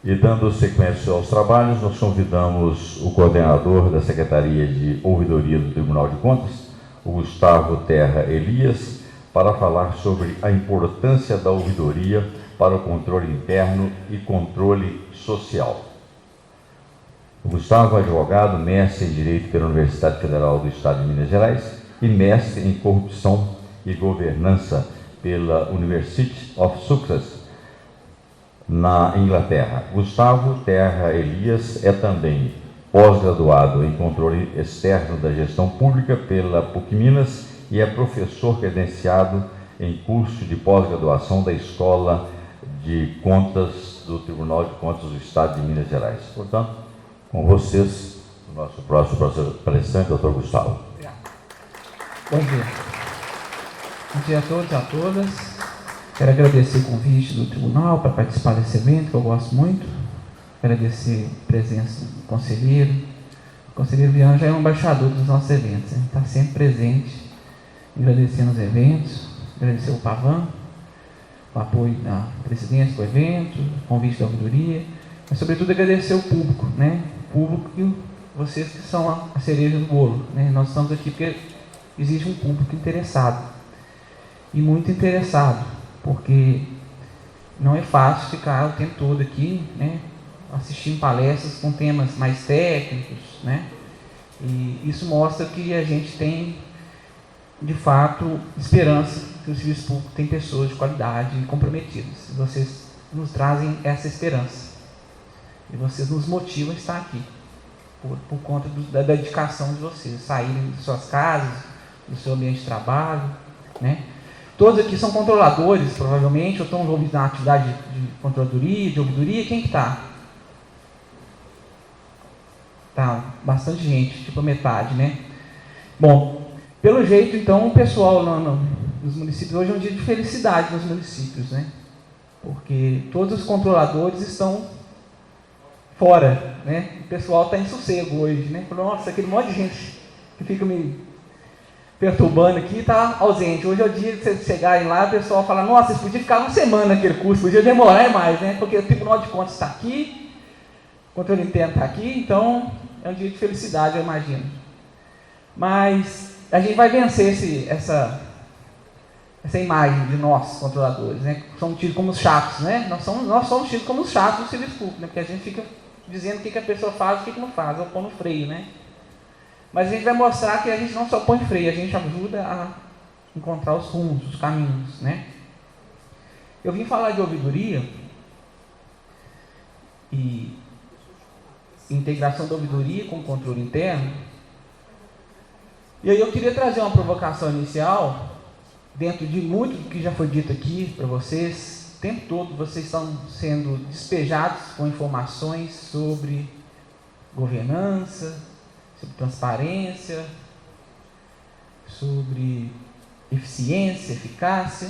E dando sequência aos trabalhos, nós convidamos o coordenador da Secretaria de Ouvidoria do Tribunal de Contas, o Gustavo Terra Elias, para falar sobre a importância da ouvidoria para o controle interno e controle social. O Gustavo é advogado, mestre em Direito pela Universidade Federal do Estado de Minas Gerais e mestre em Corrupção e Governança pela University of Sussex, na Inglaterra. Gustavo Terra Elias é também pós-graduado em Controle Externo da Gestão Pública pela PUC Minas e é professor credenciado em curso de pós-graduação da Escola de Contas do Tribunal de Contas do Estado de Minas Gerais. Portanto, com vocês, o nosso próximo palestrante, Dr. Gustavo. Bom dia. Bom dia a todos e a todas. Quero agradecer o convite do tribunal para participar desse evento, que eu gosto muito. Agradecer a presença do conselheiro. O conselheiro Viana já é um embaixador dos nossos eventos, né? Está sempre presente, agradecendo os eventos, agradecer o Pavan, o apoio da presidência do evento, o convite da ouvidoria, mas sobretudo agradecer o público, né? O público, vocês que são a cereja do bolo, né? Nós estamos aqui porque existe um público interessado, e muito interessado, porque não é fácil ficar o tempo todo aqui, né, assistindo palestras com temas mais técnicos, né, e isso mostra que a gente tem, de fato, esperança que o serviço público tem pessoas de qualidade e comprometidas. Vocês nos trazem essa esperança, e vocês nos motivam a estar aqui, por conta da dedicação de vocês, saírem de suas casas, do seu ambiente de trabalho, né. Todos aqui são controladores, provavelmente, ou estão envolvidos na atividade de controladoria, de ouvidoria. Quem que está? Tá, bastante gente, tipo a metade, né? Bom, pelo jeito, então, o pessoal nos municípios, hoje é um dia de felicidade nos municípios, né? Porque todos os controladores estão fora, né? O pessoal está em sossego hoje, né? Nossa, aquele monte de gente que fica me perturbando aqui, está ausente. Hoje é o dia de vocês chegarem lá, o pessoal fala, nossa, vocês podiam ficar uma semana naquele curso, podia demorar mais, né? Porque o Tribunal de Contas está aqui, o controle interno está aqui, então é um dia de felicidade, eu imagino. Mas a gente vai vencer essa imagem de nós, controladores, né? Somos tidos como os chatos, né? Nós somos tidos como os chatos do serviço público, né? Porque a gente fica dizendo o que a pessoa faz e o que não faz, ou pôr no freio, né? Mas a gente vai mostrar que a gente não só põe freio, a gente ajuda a encontrar os rumos, os caminhos, né? Eu vim falar de ouvidoria e integração da ouvidoria com o controle interno. E aí eu queria trazer uma provocação inicial, dentro de muito do que já foi dito aqui para vocês. O tempo todo vocês estão sendo despejados com informações sobre governança, sobre transparência, sobre eficiência, eficácia.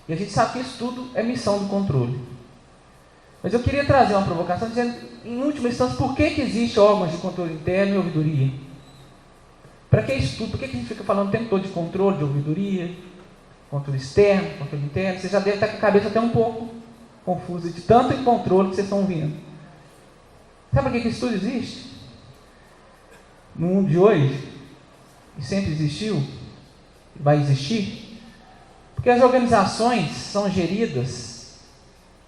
E a gente sabe que isso tudo é missão do controle. Mas eu queria trazer uma provocação dizendo, em última instância, por que existe órgãos de controle interno e ouvidoria? Para que isso tudo? Por que a gente fica falando o tempo todo de controle, de ouvidoria, controle externo, controle interno? Você já deve estar com a cabeça até um pouco confusa de tanto controle que vocês estão ouvindo. Sabe por que isso tudo existe? No mundo de hoje, e sempre existiu, e vai existir, porque as organizações são geridas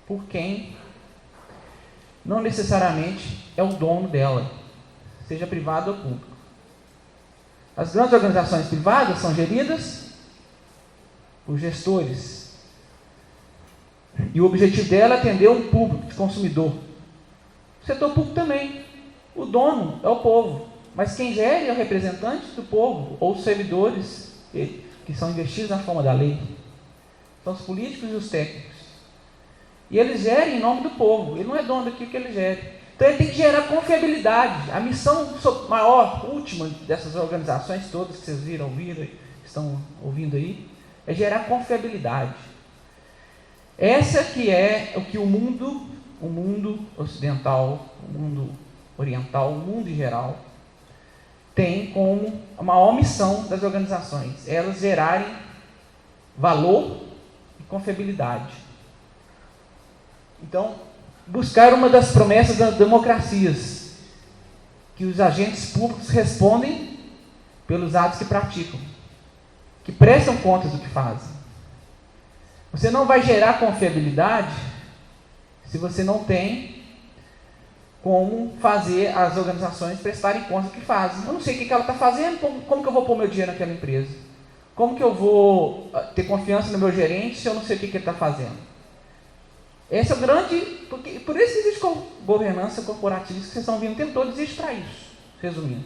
por quem não necessariamente é o dono dela, seja privado ou público. As grandes organizações privadas são geridas por gestores, e o objetivo dela é atender um público de consumidor. O setor público também, o dono é o povo. Mas quem gere é o representante do povo, ou os servidores que são investidos na forma da lei. São os políticos e os técnicos. E eles gerem em nome do povo. Ele não é dono daquilo que ele gere. Então ele tem que gerar confiabilidade. A missão maior, última dessas organizações todas que vocês viram, estão ouvindo aí, é gerar confiabilidade. Essa que é o que o mundo ocidental, o mundo oriental, o mundo em geral, tem como a maior missão das organizações, elas gerarem valor e confiabilidade. Então, buscar uma das promessas das democracias, que os agentes públicos respondem pelos atos que praticam, que prestam contas do que fazem. Você não vai gerar confiabilidade se você não tem como fazer as organizações prestarem conta do que fazem. Eu não sei o que ela está fazendo, como que eu vou pôr meu dinheiro naquela empresa? Como que eu vou ter confiança no meu gerente se eu não sei o que ele está fazendo? Esse é o grande... Por isso existe governança corporativista, que vocês estão vendo o tempo todo, existe para isso, resumindo.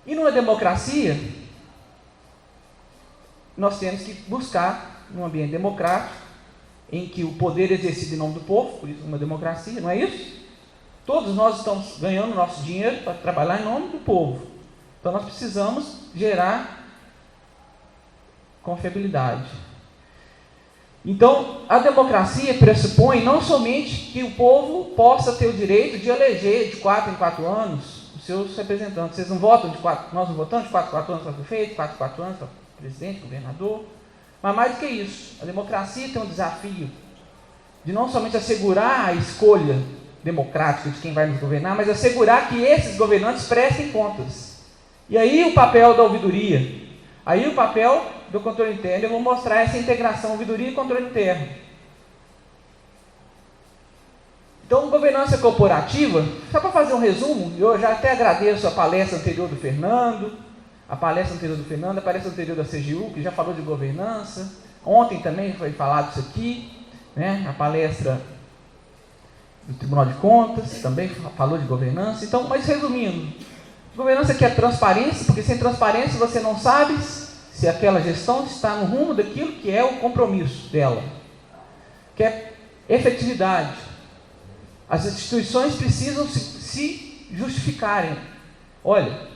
E numa democracia, nós temos que buscar, num ambiente democrático, em que o poder é exercido em nome do povo, por isso uma democracia, não é isso? Todos nós estamos ganhando nosso dinheiro para trabalhar em nome do povo. Então nós precisamos gerar confiabilidade. Então, a democracia pressupõe não somente que o povo possa ter o direito de eleger de 4 em 4 anos os seus representantes. Vocês não votam nós não votamos de 4 em 4 anos para prefeito, 4 em 4 anos para presidente, governador. Mas mais do que isso, a democracia tem um desafio de não somente assegurar a escolha democrática de quem vai nos governar, mas assegurar que esses governantes prestem contas. E aí o papel da ouvidoria, aí o papel do controle interno, eu vou mostrar essa integração, ouvidoria e controle interno. Então, governança corporativa, só para fazer um resumo, eu já até agradeço a palestra anterior do Fernando, a palestra anterior da CGU, que já falou de governança. Ontem também foi falado isso aqui, né? A palestra do Tribunal de Contas também falou de governança. Então, mas resumindo, governança que é transparência, porque sem transparência você não sabe se aquela gestão está no rumo daquilo que é o compromisso dela, que é efetividade. As instituições precisam se justificarem. Olha,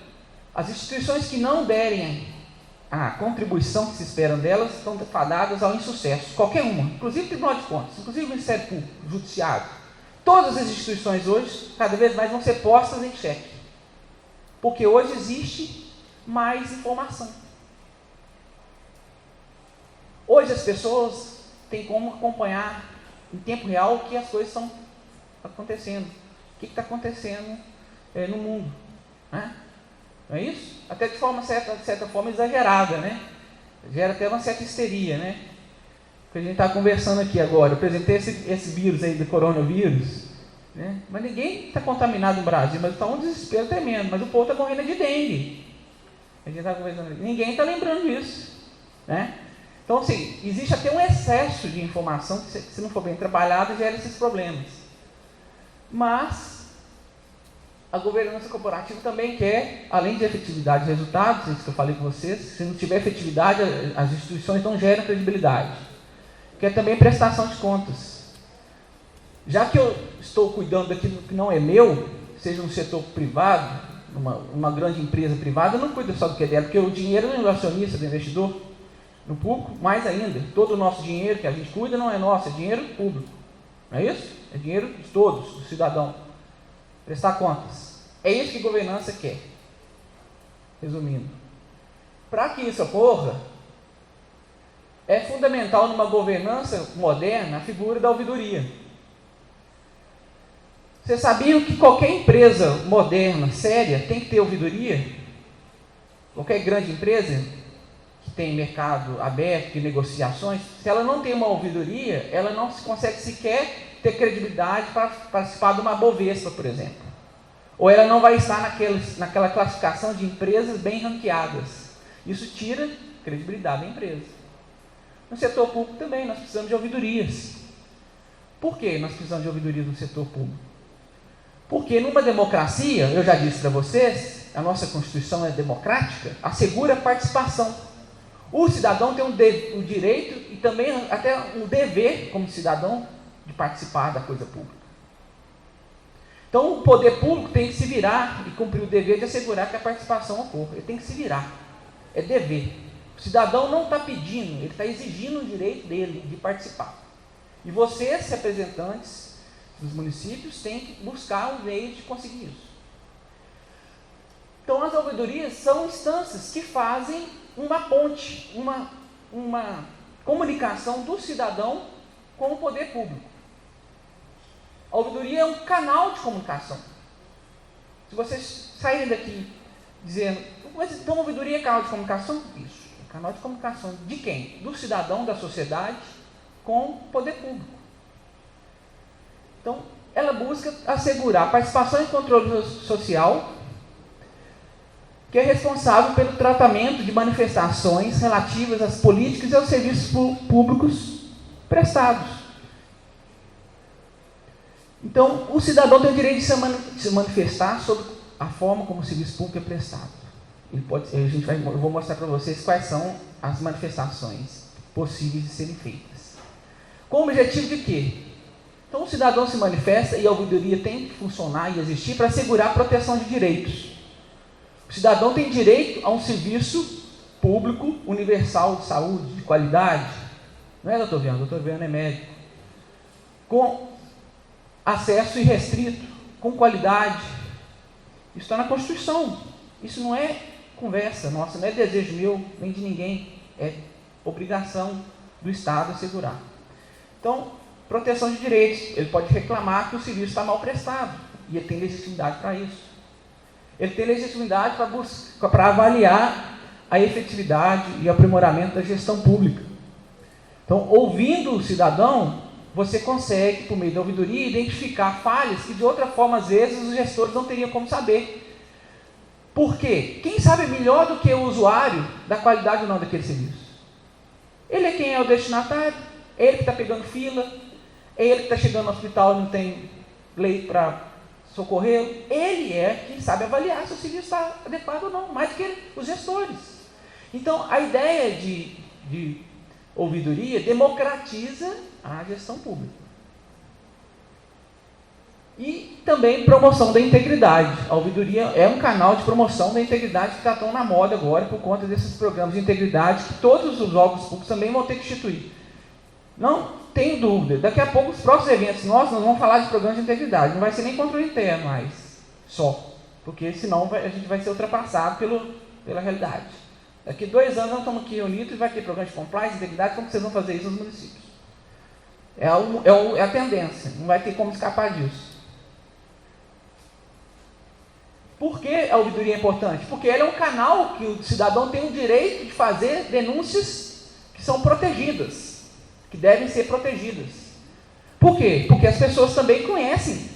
as instituições que não derem a contribuição que se espera delas estão fadadas ao insucesso, qualquer uma, inclusive o Tribunal de Contas, inclusive o Ministério Público, o Judiciário. Todas as instituições hoje, cada vez mais, vão ser postas em xeque, porque hoje existe mais informação. Hoje as pessoas têm como acompanhar em tempo real o que as coisas estão acontecendo, o que está acontecendo no mundo, né? Não é isso? Até de certa forma exagerada, né? Gera até uma certa histeria, né? Porque a gente está conversando aqui agora, eu apresentei esse vírus aí do coronavírus, né? Mas ninguém está contaminado no Brasil, mas está um desespero tremendo, mas o povo está morrendo de dengue. A gente está conversando aqui, ninguém está lembrando disso, né? Então, assim, existe até um excesso de informação que, se não for bem trabalhado, gera esses problemas. Mas a governança corporativa também quer, além de efetividade e resultados, isso que eu falei com vocês, se não tiver efetividade, as instituições não geram credibilidade. Quer também prestação de contas. Já que eu estou cuidando daquilo que não é meu, seja no setor privado, uma grande empresa privada, eu não cuido só do que é dela, porque o dinheiro é do acionista, do investidor. No público, mais ainda, todo o nosso dinheiro que a gente cuida não é nosso, é dinheiro público. Não é isso? É dinheiro de todos, do cidadão. Prestar contas. É isso que governança quer. Resumindo. Para que isso ocorra, é fundamental numa governança moderna a figura da ouvidoria. Vocês sabiam que qualquer empresa moderna, séria, tem que ter ouvidoria? Qualquer grande empresa que tem mercado aberto, de negociações, se ela não tem uma ouvidoria, ela não consegue sequer ter credibilidade para participar de uma Bovespa, por exemplo. Ou ela não vai estar naquela classificação de empresas bem ranqueadas. Isso tira credibilidade da empresa. No setor público também, nós precisamos de ouvidorias. Por que nós precisamos de ouvidorias no setor público? Porque numa democracia, eu já disse para vocês, a nossa Constituição é democrática, assegura a participação. O cidadão tem o direito e também até um dever, como cidadão, de participar da coisa pública. Então, o poder público tem que se virar e cumprir o dever de assegurar que a participação ocorra. Ele tem que se virar. É dever. O cidadão não está pedindo, ele está exigindo o direito dele de participar. E vocês, representantes dos municípios, têm que buscar um meio de conseguir isso. Então, as ouvidorias são instâncias que fazem uma ponte, uma comunicação do cidadão com o poder público. A ouvidoria é um canal de comunicação. Se vocês saírem daqui dizendo, mas então a ouvidoria é canal de comunicação? Isso, é canal de comunicação de quem? Do cidadão, da sociedade, com o poder público. Então, ela busca assegurar a participação e controle social, que é responsável pelo tratamento de manifestações relativas às políticas e aos serviços públicos prestados. Então, o cidadão tem o direito de se manifestar sobre a forma como o serviço público é prestado. Eu vou mostrar para vocês quais são as manifestações possíveis de serem feitas. Com o objetivo de quê? Então, o cidadão se manifesta e a ouvidoria tem que funcionar e existir para assegurar a proteção de direitos. O cidadão tem direito a um serviço público universal de saúde, de qualidade. Não é, doutor Viana? Doutor Viana é médico. Com acesso irrestrito, com qualidade. Isso está na Constituição. Isso não é conversa nossa, não é desejo meu, nem de ninguém. É obrigação do Estado assegurar. Então, proteção de direitos. Ele pode reclamar que o serviço está mal prestado. E ele tem legitimidade para isso. Ele tem legitimidade para avaliar a efetividade e aprimoramento da gestão pública. Então, ouvindo o cidadão, você consegue, por meio da ouvidoria, identificar falhas que de outra forma, às vezes, os gestores não teriam como saber. Por quê? Quem sabe melhor do que o usuário da qualidade ou não daquele serviço? Ele é quem é o destinatário, é ele que está pegando fila, é ele que está chegando no hospital e não tem leito para socorrê-lo. Ele é quem sabe avaliar se o serviço está adequado ou não, mais do que os gestores. Então, a ideia de ouvidoria democratiza a gestão pública. E também promoção da integridade. A ouvidoria é um canal de promoção da integridade que está tão na moda agora por conta desses programas de integridade que todos os órgãos públicos também vão ter que instituir. Não tenho dúvida, daqui a pouco os próximos eventos nós vamos falar de programas de integridade, não vai ser nem controle interno mais, só, porque senão a gente vai ser ultrapassado pela realidade. Daqui 2 anos nós estamos aqui reunidos e vai ter programa de compliance, integridade, como vocês vão fazer isso nos municípios? É a tendência, não vai ter como escapar disso. Por que a ouvidoria é importante? Porque ela é um canal que o cidadão tem o direito de fazer denúncias que são protegidas, que devem ser protegidas. Por quê? Porque as pessoas também conhecem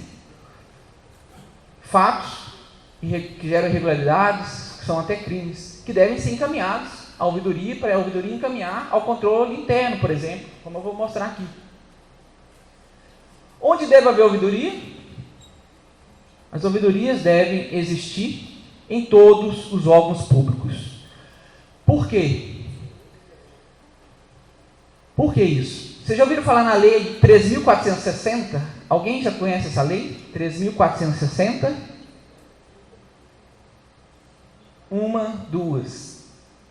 fatos que geram irregularidades, que são até crimes, que devem ser encaminhados à ouvidoria, para a ouvidoria encaminhar ao controle interno, por exemplo, como eu vou mostrar aqui. Onde deve haver ouvidoria? As ouvidorias devem existir em todos os órgãos públicos. Por quê? Por que isso? Vocês já ouviram falar na lei 3.460? Alguém já conhece essa lei? 3.460? 1, 2,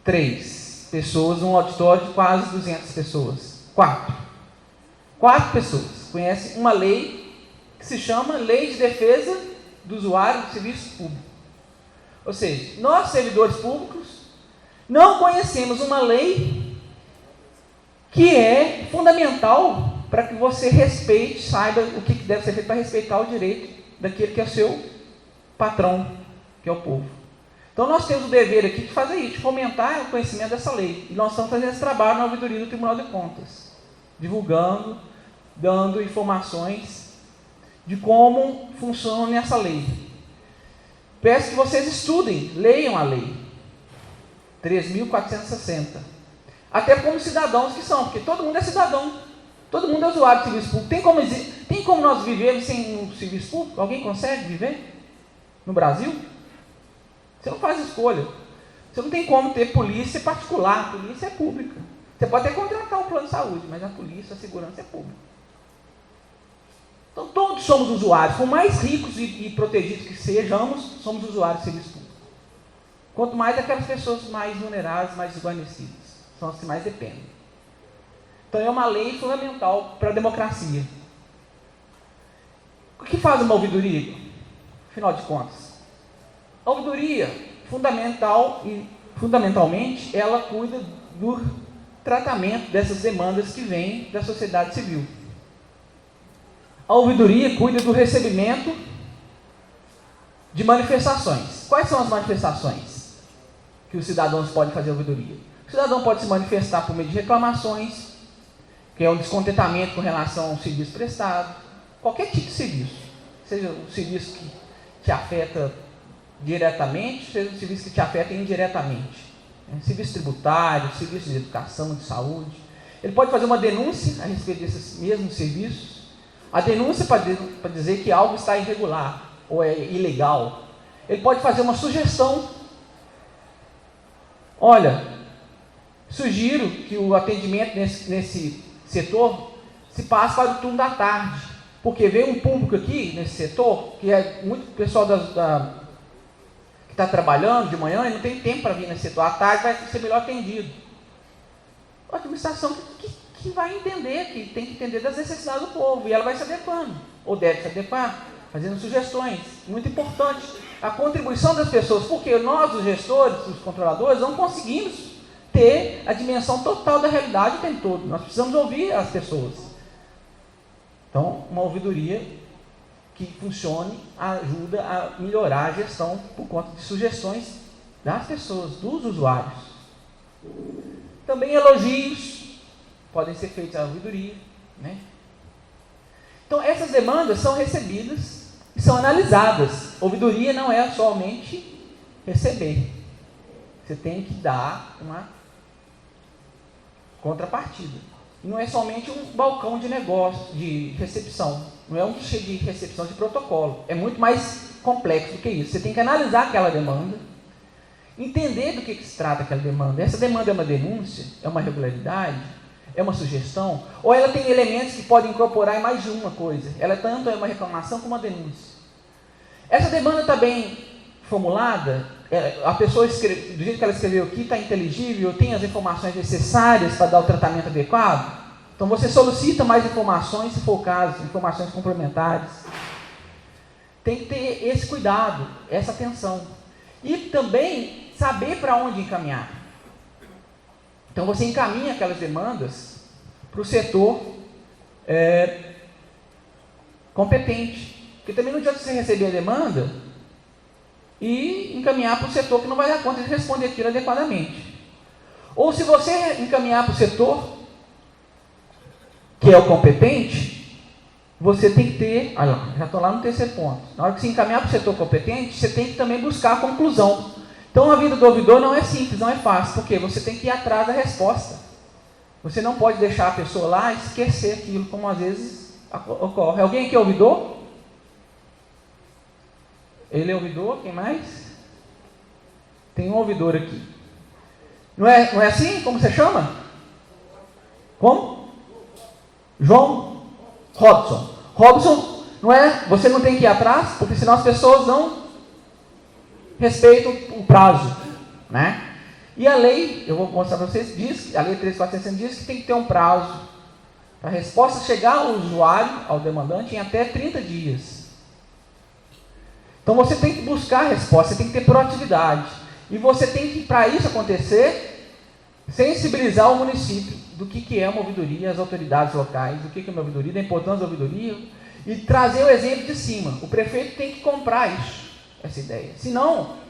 3 pessoas, um auditório de quase 200 pessoas. 4 pessoas conhecem uma lei que se chama Lei de Defesa do Usuário do Serviço Público. Ou seja, nós, servidores públicos, não conhecemos uma lei que é fundamental para que você respeite, saiba o que deve ser feito para respeitar o direito daquele que é o seu patrão, que é o povo. Então nós temos o dever aqui de fazer isso, de fomentar o conhecimento dessa lei. E nós estamos fazendo esse trabalho na ouvidoria do Tribunal de Contas, divulgando, dando informações de como funciona essa lei. Peço que vocês estudem, leiam a lei 3.460. Até como cidadãos que são, porque todo mundo é cidadão, todo mundo é usuário de serviço público. Tem como nós vivermos sem um serviço público? Alguém consegue viver no Brasil? Você não faz escolha. Você não tem como ter polícia particular, a polícia é pública. Você pode até contratar um plano de saúde, mas a polícia, a segurança é pública. Então todos somos usuários, por mais ricos e protegidos que sejamos, somos usuários de serviço público. Quanto mais aquelas pessoas mais vulneráveis, mais desguarnecidas, são as que mais dependem. Então é uma lei fundamental para a democracia. O que faz uma ouvidoria? Afinal de contas, a ouvidoria, fundamentalmente, ela cuida do tratamento dessas demandas que vêm da sociedade civil. A ouvidoria cuida do recebimento de manifestações. Quais são as manifestações que os cidadãos podem fazer ouvidoria? O cidadão pode se manifestar por meio de reclamações, que é um descontentamento com relação ao serviço prestado, qualquer tipo de serviço, seja um serviço que te afeta diretamente, seja um serviço que te afeta indiretamente, serviço tributário, serviço de educação, de saúde. Ele pode fazer uma denúncia a respeito desses mesmos serviços, a denúncia para dizer que algo está irregular ou é ilegal. Ele pode fazer uma sugestão. Olha, sugiro que o atendimento nesse setor se passe para o turno da tarde, porque veio um público aqui nesse setor, que é muito pessoal que está trabalhando de manhã e não tem tempo para vir nesse setor. À tarde vai ser melhor atendido. A administração que vai entender, que tem que entender das necessidades do povo, e ela vai se adequando, ou deve se adequar, fazendo sugestões. Muito importante a contribuição das pessoas, porque nós, os gestores, os controladores, não conseguimos ter a dimensão total da realidade o tempo todo. Nós precisamos ouvir as pessoas. Então, uma ouvidoria que funcione ajuda a melhorar a gestão por conta de sugestões das pessoas, dos usuários. Também elogios podem ser feitos à ouvidoria, né? Então, essas demandas são recebidas e são analisadas. Ouvidoria não é somente receber. Você tem que dar uma contrapartida. E não é somente um balcão de negócio, de recepção. Não é um guichê de recepção de protocolo. É muito mais complexo do que isso. Você tem que analisar aquela demanda, entender do que se trata aquela demanda. Essa demanda é uma denúncia? É uma irregularidade? É uma sugestão? Ou ela tem elementos que podem incorporar em mais de uma coisa? Ela tanto é uma reclamação como uma denúncia. Essa demanda está bem formulada? A pessoa escreve, do jeito que ela escreveu aqui, está inteligível? Tem as informações necessárias para dar o tratamento adequado? Então você solicita mais informações, se for o caso, informações complementares. Tem que ter esse cuidado, essa atenção. E também saber para onde encaminhar. Então você encaminha aquelas demandas para o setor competente. Porque também não adianta você receber a demanda e encaminhar para o setor que não vai dar conta de responder aquilo adequadamente. Ou se você encaminhar para o setor que é o competente, você tem que ter, olha, já estou lá no terceiro ponto, na hora que você encaminhar para o setor competente, você tem que também buscar a conclusão. Então a vida do ouvidor não é simples, não é fácil, porque você tem que ir atrás da resposta. Você não pode deixar a pessoa lá e esquecer aquilo, como às vezes ocorre. Alguém aqui é ouvidor? Ele é ouvidor, quem mais? Tem um ouvidor aqui. Não é assim? Como você chama? Como? João Robson. Robson, não é? Você não tem que ir atrás, porque senão as pessoas não respeitam o prazo, né? E a lei, eu vou mostrar para vocês, diz, a lei 3.460 diz que tem que ter um prazo para a resposta chegar ao usuário, ao demandante, em até 30 dias. Então você tem que buscar a resposta, você tem que ter proatividade. E você tem que, para isso acontecer, sensibilizar o município do que é uma ouvidoria, as autoridades locais, do que é uma ouvidoria, da importância da ouvidoria, e trazer o exemplo de cima. O prefeito tem que comprar isso, essa ideia. Senão,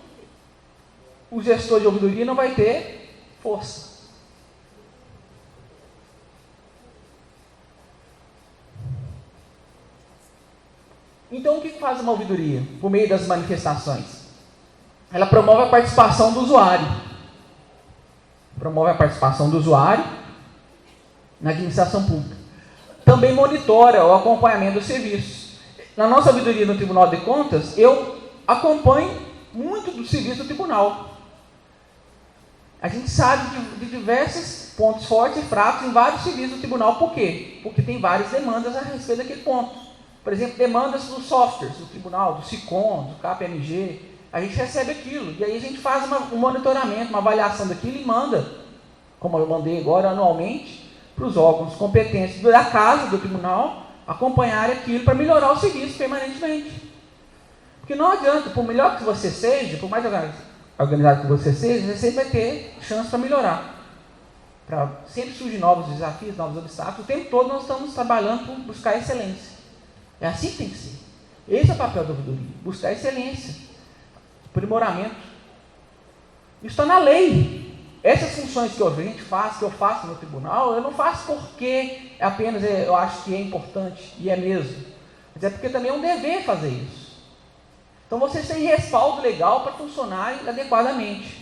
o gestor de ouvidoria não vai ter força. Então, o que faz uma ouvidoria por meio das manifestações? Ela promove a participação do usuário. Promove a participação do usuário na administração pública. Também monitora o acompanhamento dos serviços. Na nossa ouvidoria no Tribunal de Contas, eu acompanho muito do serviço do tribunal. A gente sabe de diversos pontos fortes e fracos em vários serviços do tribunal. Por quê? Porque tem várias demandas a respeito daquele ponto. Por exemplo, demandas dos softwares do tribunal, do SICOM, do KPMG. A gente recebe aquilo, e aí a gente faz um monitoramento, uma avaliação daquilo e manda, como eu mandei agora anualmente, para os órgãos competentes da casa do tribunal acompanharem aquilo para melhorar o serviço permanentemente. Porque não adianta, por melhor que você seja, por mais organizado que você seja, você sempre vai ter chance para melhorar. Sempre surgem novos desafios, novos obstáculos. O tempo todo nós estamos trabalhando por buscar excelência. É assim que tem que ser. Esse é o papel da ouvidoria, buscar excelência, aprimoramento. Isso está na lei. Essas funções que a gente faz, que eu faço no tribunal, eu não faço porque apenas eu acho que é importante, e é mesmo, mas é porque também é um dever fazer isso. Então vocês têm respaldo legal para funcionarem adequadamente.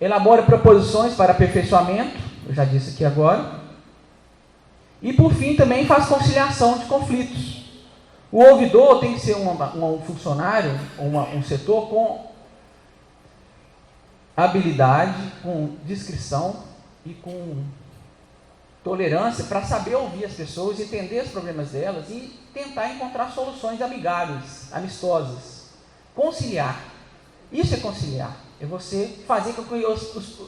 Elabora proposições para aperfeiçoamento, eu já disse aqui agora. E por fim também faz conciliação de conflitos. O ouvidor tem que ser um funcionário, um setor com habilidade, com discrição e com tolerância para saber ouvir as pessoas, entender os problemas delas e tentar encontrar soluções amigáveis, amistosas. Conciliar. Isso é conciliar. É você fazer com que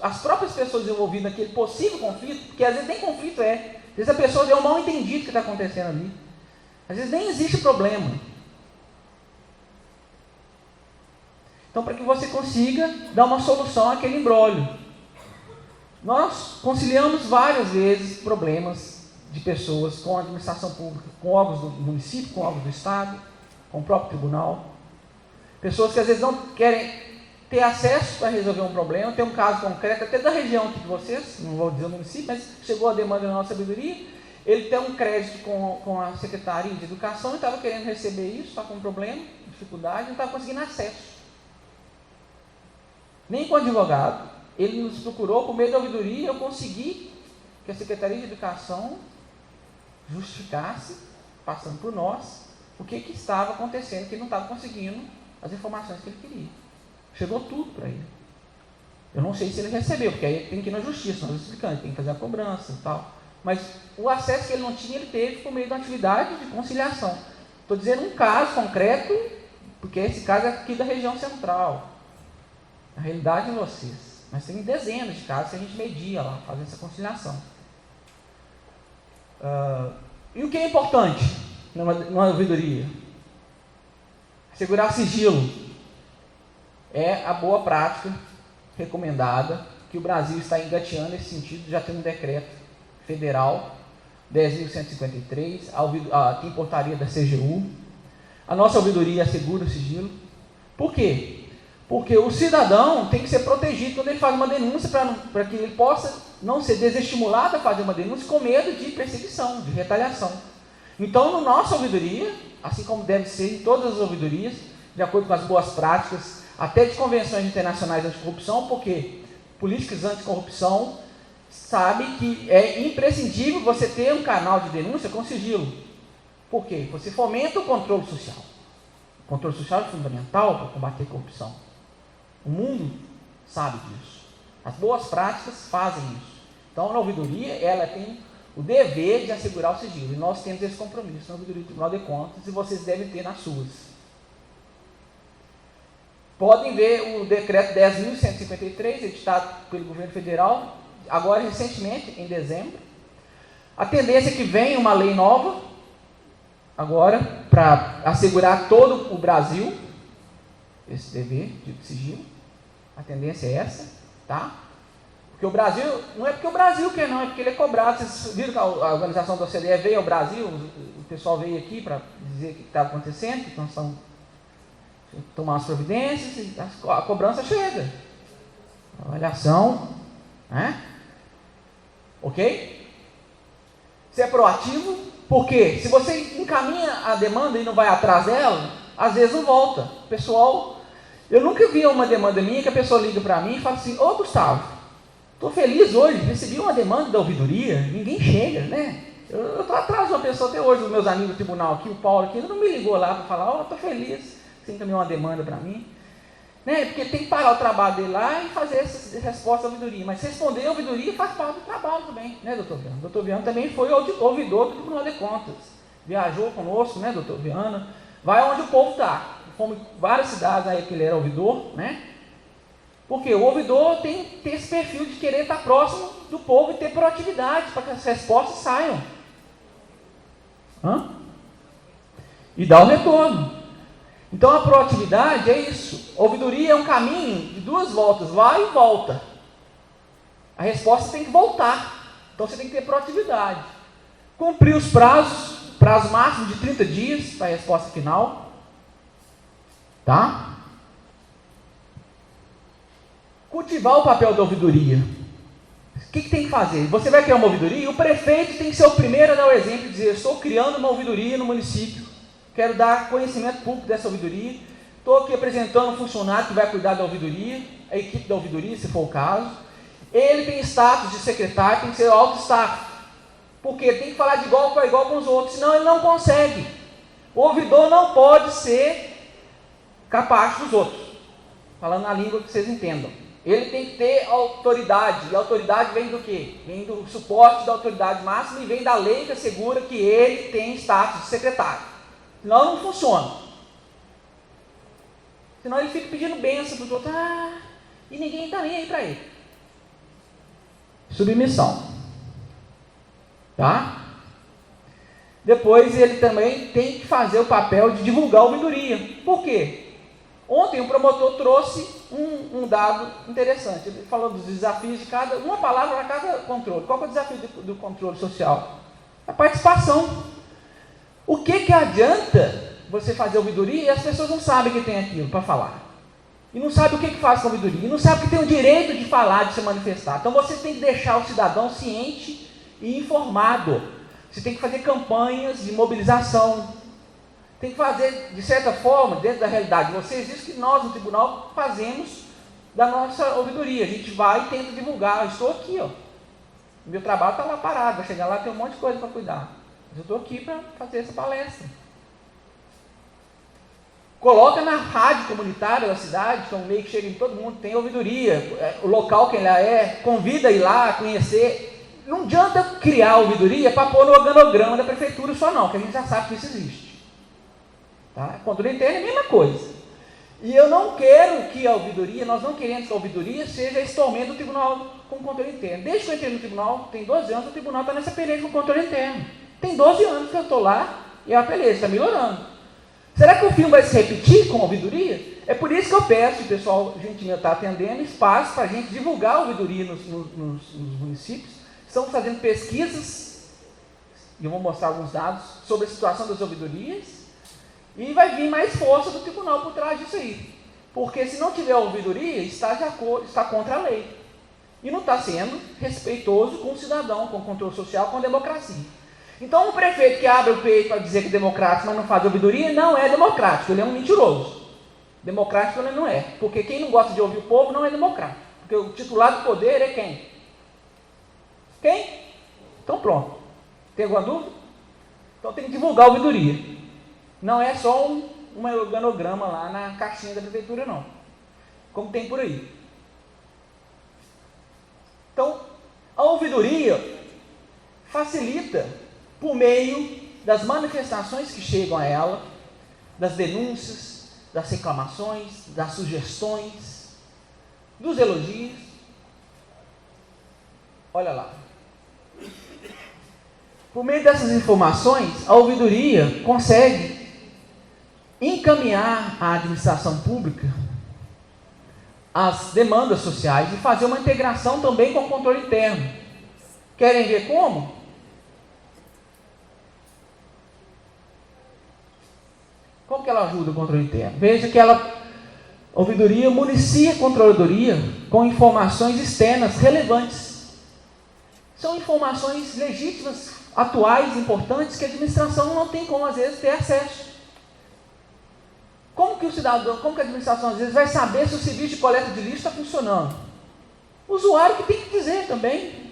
as próprias pessoas envolvidas naquele possível conflito, porque às vezes nem conflito é, às vezes a pessoa é um mal entendido que está acontecendo ali. Às vezes nem existe problema. Então, para que você consiga dar uma solução àquele imbróglio. Nós conciliamos várias vezes problemas de pessoas com a administração pública, com órgãos do município, com órgãos do Estado, com o próprio tribunal. Pessoas que às vezes não querem ter acesso para resolver um problema. Tem um caso concreto, até da região aqui de vocês, não vou dizer o município, mas chegou a demanda da nossa sabedoria. Ele tem um crédito com a Secretaria de Educação e estava querendo receber isso, só com um problema, dificuldade, não estava conseguindo acesso. Nem com o advogado, ele nos procurou por meio da ouvidoria, eu consegui que a Secretaria de Educação justificasse, passando por nós, o que estava acontecendo, que ele não estava conseguindo as informações que ele queria. Chegou tudo para ele. Eu não sei se ele recebeu, porque aí tem que ir na justiça, nós explicamos, tem que fazer a cobrança e tal. Mas o acesso que ele não tinha, ele teve por meio de uma atividade de conciliação. Estou dizendo um caso concreto, porque esse caso é aqui da região central. A realidade de vocês. Mas tem dezenas de casos que a gente media lá, fazendo essa conciliação. E o que é importante numa ouvidoria? Segurar sigilo. É a boa prática recomendada, que o Brasil está engateando nesse sentido, já tem um decreto federal 10.153, tem portaria da CGU. A nossa ouvidoria assegura o sigilo. Por quê? Porque o cidadão tem que ser protegido quando ele faz uma denúncia, para que ele possa não ser desestimulado a fazer uma denúncia com medo de perseguição, de retaliação. Então, na nossa ouvidoria, assim como deve ser em todas as ouvidorias, de acordo com as boas práticas, até de convenções internacionais anticorrupção, porque políticas anticorrupção sabe que é imprescindível você ter um canal de denúncia com sigilo. Por quê? Você fomenta o controle social. O controle social é fundamental para combater a corrupção. O mundo sabe disso. As boas práticas fazem isso. Então, na ouvidoria, ela tem o dever de assegurar o sigilo. E nós temos esse compromisso na ouvidoria do Tribunal de Contas, e vocês devem ter nas suas. Podem ver o decreto 10.153, editado pelo governo federal, agora recentemente, em dezembro. A tendência é que venha uma lei nova, agora, para assegurar todo o Brasil, esse dever de sigilo. A tendência é essa, tá? Porque o Brasil, não é porque o Brasil quer não, é porque ele é cobrado. Vocês viram que a organização da OCDE veio ao Brasil, o pessoal veio aqui para dizer o que estava acontecendo, que nós estamos tomar as providências, e a cobrança chega. A avaliação, né? Ok? Você é proativo, porque se você encaminha a demanda e não vai atrás dela, às vezes não volta. O pessoal, eu nunca vi uma demanda minha que a pessoa liga para mim e fala assim: ô Gustavo, estou feliz hoje, recebi uma demanda da ouvidoria, ninguém chega, né? Eu estou atrás de uma pessoa até hoje, os meus amigos do tribunal aqui, o Paulo aqui, ele não me ligou lá para falar: ó, estou feliz, você encaminhou uma demanda para mim. Né? Porque tem que parar o trabalho dele lá e fazer essa resposta à ouvidoria. Mas responder a ouvidoria faz parte do trabalho também, né, doutor Viana? O doutor Viana também foi ouvidor do Tribunal de Contas. Viajou conosco, né, doutor Viana? Vai onde o povo está. Fomos em várias cidades aí que ele era ouvidor, né? Porque o ouvidor tem que ter esse perfil de querer estar próximo do povo e ter proatividade para que as respostas saiam. E dar o retorno. Então a proatividade é isso. A ouvidoria é um caminho de duas voltas, vai e volta. A resposta tem que voltar. Então você tem que ter proatividade. Cumprir os prazos, prazo máximo de 30 dias para a resposta final. Tá? Cultivar o papel da ouvidoria. O que tem que fazer? Você vai criar uma ouvidoria e o prefeito tem que ser o primeiro a dar o exemplo e dizer: eu estou criando uma ouvidoria no município, quero dar conhecimento público dessa ouvidoria, estou aqui apresentando um funcionário que vai cuidar da ouvidoria, a equipe da ouvidoria, se for o caso. Ele tem status de secretário, tem que ser alto staff, porque ele tem que falar de igual para igual com os outros, senão ele não consegue. O ouvidor não pode ser capaz dos outros, falando na língua que vocês entendam. Ele tem que ter autoridade, e a autoridade vem do quê? Vem do suporte da autoridade máxima e vem da lei que assegura que ele tem status de secretário. Senão não funciona. Senão ele fica pedindo bênção para os outros, e ninguém está nem aí para ele. Submissão. Tá? Depois ele também tem que fazer o papel de divulgar a ouvidoria. Por quê? Ontem o promotor trouxe um dado interessante. Ele falou dos desafios de uma palavra para cada controle. Qual é o desafio do controle social? A participação. O que adianta você fazer ouvidoria e as pessoas não sabem que tem aquilo para falar? E não sabem o que faz com a ouvidoria? E não sabem que tem o direito de falar, de se manifestar. Então você tem que deixar o cidadão ciente e informado. Você tem que fazer campanhas de mobilização. Tem que fazer, de certa forma, dentro da realidade de vocês, isso que nós no tribunal fazemos da nossa ouvidoria. A gente vai e tenta divulgar. Eu estou aqui, ó. Meu trabalho está lá parado, vai chegar lá, tem um monte de coisa para cuidar. Mas eu estou aqui para fazer essa palestra. Coloca na rádio comunitária da cidade, que é um meio que chega em todo mundo, tem ouvidoria. O local que ela convida a ir lá, conhecer. Não adianta criar ouvidoria para pôr no organograma da prefeitura só não, que a gente já sabe que isso existe. Tá? Controle interno é a mesma coisa. E eu não quero que a ouvidoria, nós não queremos que a ouvidoria seja esse tormento do tribunal com controle interno. Desde que eu entrei no tribunal, tem 12 anos, o tribunal está nessa peleja com controle interno. Tem 12 anos que eu estou lá e a peleja está melhorando. Será que o filme vai se repetir com a ouvidoria? É por isso que eu peço, o pessoal gentilmente está atendendo, espaço para a gente divulgar a ouvidoria nos municípios. Estamos fazendo pesquisas, e eu vou mostrar alguns dados, sobre a situação das ouvidorias. E vai vir mais força do tribunal por trás disso aí. Porque se não tiver ouvidoria, está contra a lei. E não está sendo respeitoso com o cidadão, com o controle social, com a democracia. Então, um prefeito que abre o peito para dizer que é democrático, mas não faz ouvidoria, não é democrático, ele é um mentiroso. Democrático ele não é. Porque quem não gosta de ouvir o povo não é democrático. Porque o titular do poder é quem? Quem? Então pronto. Tem alguma dúvida? Então tem que divulgar a ouvidoria. Não é só um organograma lá na caixinha da prefeitura, não. Como tem por aí. Então, a ouvidoria facilita por meio das manifestações que chegam a ela, das denúncias, das reclamações, das sugestões, dos elogios. Olha lá. Por meio dessas informações, a ouvidoria consegue encaminhar à administração pública as demandas sociais e fazer uma integração também com o controle interno. Querem ver como? Como que ela ajuda o controle interno? Veja que a ouvidoria municia a controladoria com informações externas relevantes. São informações legítimas, atuais, importantes, que a administração não tem como, às vezes, ter acesso. Como que o cidadão, como que a administração, às vezes, vai saber se o serviço de coleta de lixo está funcionando? O usuário que tem que dizer também.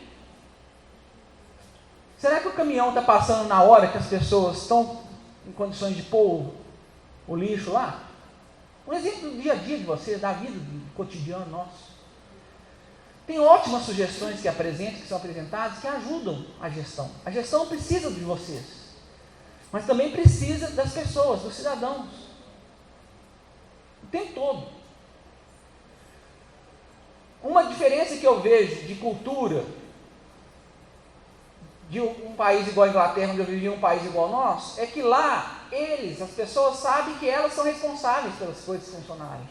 Será que o caminhão está passando na hora que as pessoas estão em condições de pôr o lixo lá? Um exemplo do dia a dia de vocês, da vida, do cotidiano nosso. Tem ótimas sugestões que são apresentadas, que ajudam a gestão. A gestão precisa de vocês, mas também precisa das pessoas, dos cidadãos. O tempo todo. Uma diferença que eu vejo de cultura de um país igual a Inglaterra, onde eu vivi, um país igual ao nosso, é que lá, as pessoas sabem que elas são responsáveis pelas coisas funcionarem.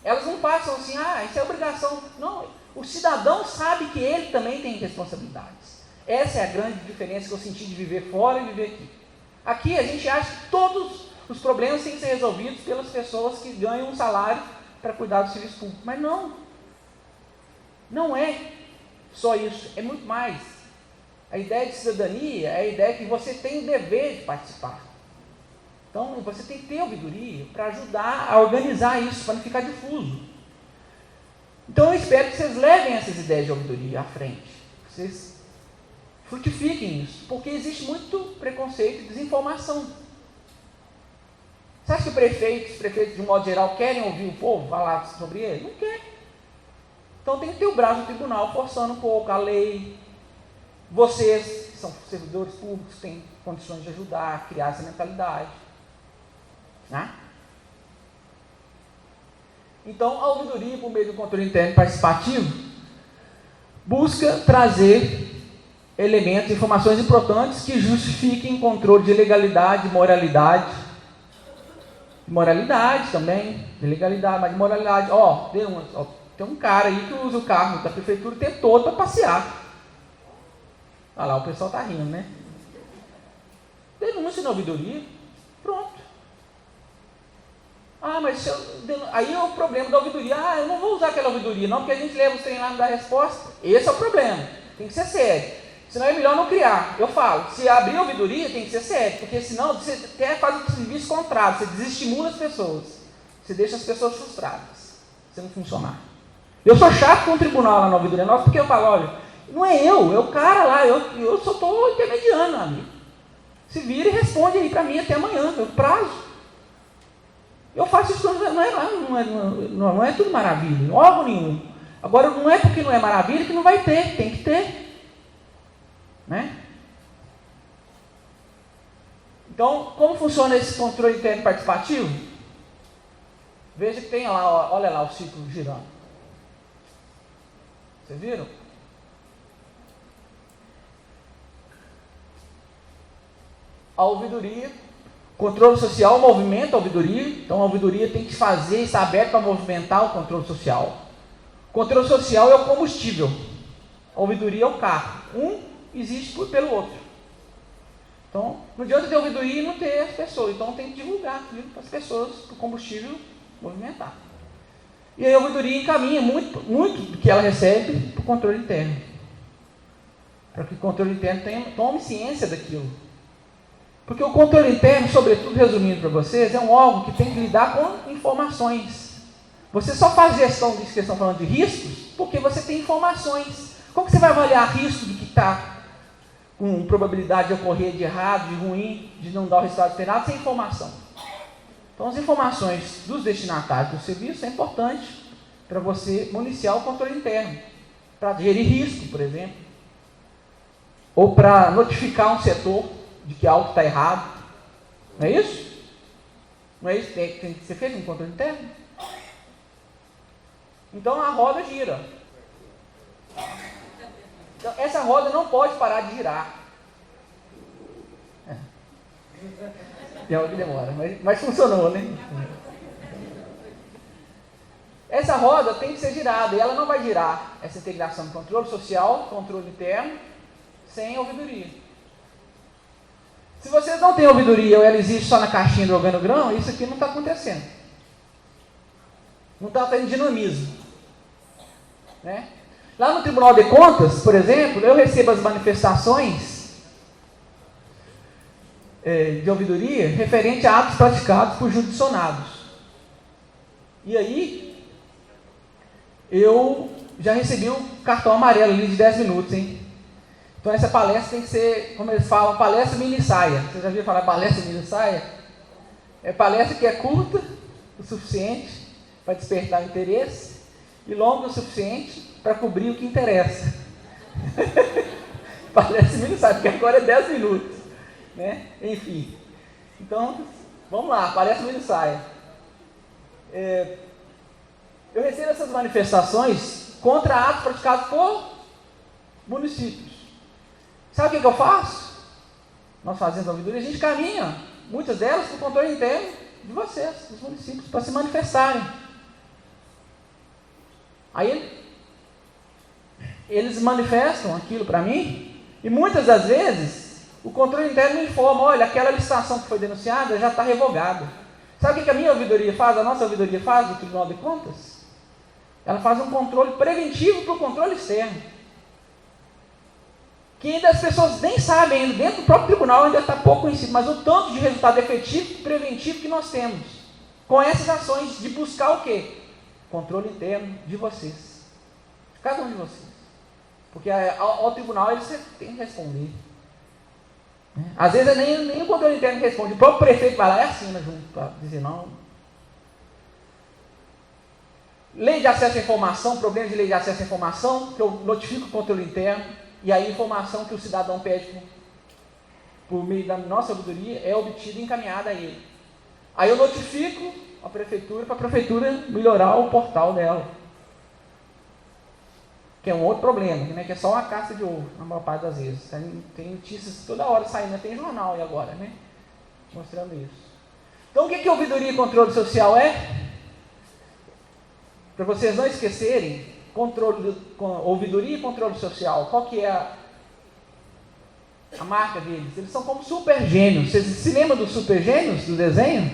Elas não passam assim, isso é obrigação. Não, o cidadão sabe que ele também tem responsabilidades. Essa é a grande diferença que eu senti de viver fora e viver aqui. Aqui a gente acha que todos os problemas têm que ser resolvidos pelas pessoas que ganham um salário para cuidar do serviço público. Mas não. Não é só isso, é muito mais. A ideia de cidadania é a ideia que você tem o dever de participar. Então, você tem que ter ouvidoria para ajudar a organizar isso, para não ficar difuso. Então, eu espero que vocês levem essas ideias de ouvidoria à frente. Vocês frutifiquem isso, porque existe muito preconceito e desinformação. Você acha que os prefeitos, de um modo geral, querem ouvir o povo falar sobre ele? Não quer. Então, tem que ter o braço do tribunal forçando um pouco a lei. Vocês, que são servidores públicos, têm condições de ajudar a criar essa mentalidade. Né? Então, a ouvidoria, por meio do controle interno participativo, busca trazer elementos, informações importantes que justifiquem controle de legalidade, moralidade também, de legalidade, mas de moralidade. Tem um cara aí que usa o carro da prefeitura o tempo todo para passear. Olha lá, o pessoal está rindo, né? Denúncia na ouvidoria, pronto. Mas aí é o problema da ouvidoria. Eu não vou usar aquela ouvidoria, não, porque a gente leva os trem lá e não dá resposta. Esse é o problema, tem que ser sério. Senão é melhor não criar. Eu falo, se abrir a ouvidoria tem que ser sério, porque senão você quer fazer o serviço contrário, você desestimula as pessoas, você deixa as pessoas frustradas, se não funcionar. Eu sou chato com o tribunal lá na ouvidoria nossa, porque eu falo, olha, não é eu, é o cara lá, eu só estou intermediando, amigo. Se vira e responde aí para mim até amanhã, eu prazo. Eu faço isso, não é tudo maravilha, órgão nenhum. Agora, não é porque não é maravilha que não vai ter, tem que ter. Né? Então, como funciona esse controle interno participativo? Veja que tem lá, olha lá o ciclo girando. Vocês viram? A ouvidoria, controle social, movimenta a ouvidoria. Então, a ouvidoria tem que fazer, estar aberta para movimentar o controle social. O controle social é o combustível. A ouvidoria é o carro. Um existe pelo outro. Então, não adianta ter ouvidoria e não ter as pessoas. Então, tem que divulgar aquilo para as pessoas, para o combustível movimentar. E aí a ouvidoria encaminha muito do que ela recebe para o controle interno. Para que o controle interno tome ciência daquilo. Porque o controle interno, sobretudo, resumindo para vocês, é um órgão que tem que lidar com informações. Você só faz gestão disso que estão falando de riscos, porque você tem informações. Como que você vai avaliar risco do que está com probabilidade de ocorrer de errado, de ruim, de não dar o resultado esperado, sem informação? Então, as informações dos destinatários do serviço é importante para você municiar o controle interno, para gerir risco, por exemplo, ou para notificar um setor de que algo está errado. Não é isso? Não é isso que tem que ser feito no controle interno? Então, a roda gira. Então, essa roda não pode parar de girar. Tem hora que demora, mas funcionou, né? Essa roda tem que ser girada, e ela não vai girar, essa integração de controle social, controle interno, sem ouvidoria. Se vocês não têm ouvidoria ou ela existe só na caixinha do organograma, isso aqui não está acontecendo. Não está tendo dinamismo. Né? Lá no Tribunal de Contas, por exemplo, eu recebo as manifestações de ouvidoria referente a atos praticados por jurisdicionados. E aí, eu já recebi um cartão amarelo ali de 10 minutos, hein? Então essa palestra tem que ser, como eles falam, palestra mini-saia. Vocês já viram falar palestra mini-saia? É palestra que é curta o suficiente para despertar interesse e longa o suficiente para cobrir o que interessa. Palestra mini-saia, porque agora é 10 minutos. Né? Enfim. Então, vamos lá, palestra mini-saia. Eu recebo essas manifestações contra atos praticados por municípios. Sabe o que eu faço? Nós fazemos a ouvidoria, a gente caminha, muitas delas, para o controle interno de vocês, dos municípios, para se manifestarem. Aí eles manifestam aquilo para mim, E muitas das vezes, o controle interno informa, olha, aquela licitação que foi denunciada já está revogada. Sabe o que a minha ouvidoria faz, a nossa ouvidoria faz, do Tribunal de Contas? Ela faz um controle preventivo para o controle externo. Que ainda as pessoas nem sabem, ainda dentro do próprio tribunal ainda está pouco conhecido, mas o tanto de resultado efetivo e preventivo que nós temos com essas ações de buscar o quê? Controle interno de vocês. De cada um de vocês. Porque ao tribunal eles têm que responder. Às vezes nem o controle interno responde, o próprio prefeito vai lá e assina junto, para dizer não. Lei de acesso à informação, problema de lei de acesso à informação, que eu notifico o controle interno, e aí a informação que o cidadão pede por meio da nossa ouvidoria é obtida e encaminhada a ele. Aí eu notifico a prefeitura para a prefeitura melhorar o portal dela. Que é um outro problema, né? Que é só uma casca de ovo, na maior parte das vezes. Tem notícias toda hora saindo, tem jornal aí agora, né? Mostrando isso. Então o que ouvidoria e controle social é? Para vocês não esquecerem, ouvidoria e controle social, qual que é a marca deles? Eles são como super gênios. Vocês se lembram dos super gênios, do desenho?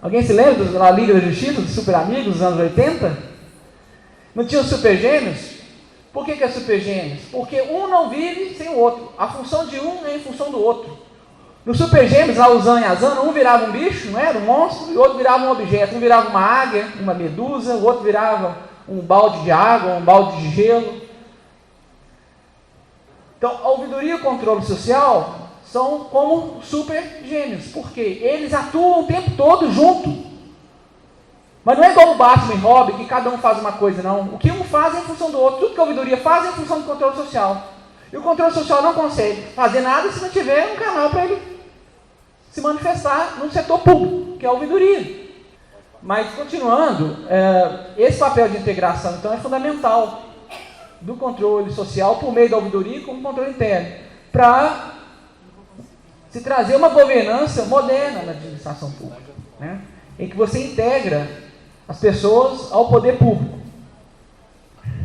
Alguém se lembra da Liga da Justiça, dos super amigos dos anos 80? Não tinha os super gênios? Por que é super gênios? Porque um não vive sem o outro. A função de um é em função do outro. Nos super gêmeos, lá Uzan e Azan, um virava um bicho, não era? Um monstro, e o outro virava um objeto. Um virava uma águia, uma medusa, o outro virava um balde de água, um balde de gelo. Então, a ouvidoria e o controle social são como super gêmeos, porque eles atuam o tempo todo junto. Mas não é igual o Batman e Robin, que cada um faz uma coisa, não. O que um faz é em função do outro. Tudo que a ouvidoria faz é em função do controle social. E o controle social não consegue fazer nada se não tiver um canal para ele se manifestar no setor público, que é a ouvidoria. Mas, continuando, esse papel de integração, então, é fundamental do controle social por meio da ouvidoria com o controle interno, para se trazer uma governança moderna na administração pública, né? Em que você integra as pessoas ao poder público.